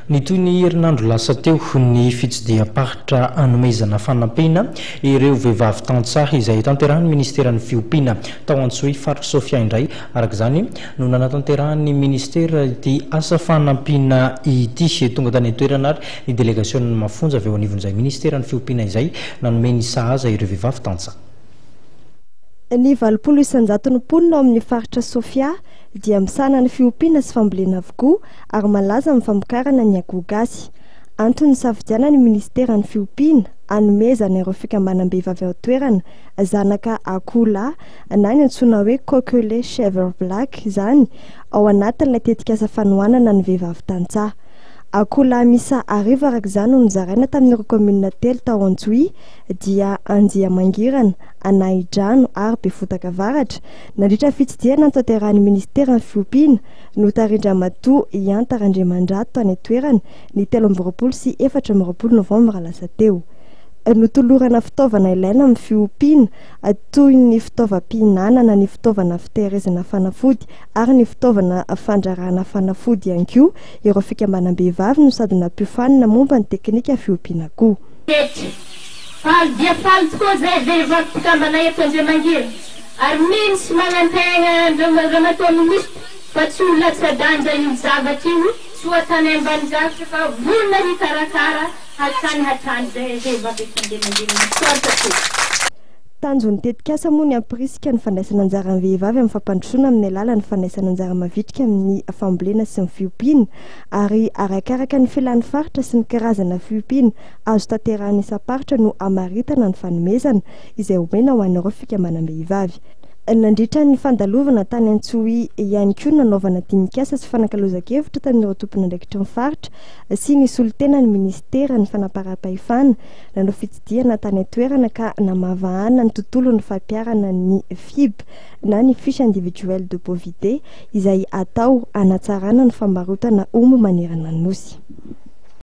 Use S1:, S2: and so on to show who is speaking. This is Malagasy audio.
S1: Ny toy ny herinandro lasa teo ny fitsidiam-paritra anomezana fanampina ireo vehivavy tantsaha izay tanterahan'ny ministera'ny fiompiana tao Antsohihy faritra Sofia indray. Araka izany no nanatanterahany ministera ity asa fanampina ity tonga tany an-toerana ary ny délégation mafonja avy eo anivon'izay ministeran'ny fiompiana izay nanome ny sahaza ireo vehivavy tantsaha.
S2: Ny 80 isanjaton'ny mponina ao amin'ny faritra Sofia dia misana ny fiompiana sy fambolena avokoa ary malaza amin'ny famokarana ny akoho gasy. Antony safidiana ny ministeran'ny fiompiana anomezana ireo fikambanam-behivavy ao toerana zanaka akoho lahy na ny antsoina hoe coquelet chèvre black izany ao anatin'ilay tetika asa fanohanana ny vehivavy tantsaha. Akoho lahy misa arivo araka izany no nizaraina tamin'ireo commune telo tao Antsohihy dia Anjiamangirana, Anahidrano ary Befotakavaratra. Nandritra fitsidiana tanterahany ministeran'ny fiompiana no Tarindramatoa Iantarandriamandrato tany an-toerana ny 13 sy 14 Novambra lasa teo. Notolorana fitaovana ilaina amin'ny fiompiana toy ny fitaovam-pihinanana, ny fitaovana fitehirizana fanafody ary ny fitaovana fandrarahana fanafody ihany koa ireo fikambanam-behivavy no sady nampihofanina momba ny teknika fiompiana koa.
S3: Faly dia faly tokoa izay vehivavy mpikambana eto Anjiamangirana ary misy manantegna ramatoa ministra fa tsy ho latsa-danja io zavatra io tsy ho atany ambanin-javatra fa vonona hikarakara hatrany izay vehivavy eto Anjiamangirana.
S2: Tanjon'ny tetikasa moa ny ampirisika ny fandraisana anjara amin'ny vehivavy amin'ny fampandrosoana amin'ny alalan'ny fandraisana anjara mavitrika amin'ny fambolena sy ny fiompiana ary arakaraka ny filan'ny faritra sy ny karazana fiompiana azo tanterahana isam-paritra no amaritana ny fanomezana izay omena ho an'ireo fikambanam-behivavy. Nandritra ny fandalovana tany Antsohihy ihany koa nanaovana dinikasa sy fanakalozan-kevitra tamin'ireo tompon'andraikitry ny faritra sy ny solitena ny ministera ny fanaparam-pahefana nanao fitsidiana tany an-toerana ka namavahana ny tontolon'ny fampiarana ny FIB na ny fiche individuelle de pauvreté izay atao hanatsarana ny fambarotana omby manerana ny nosy.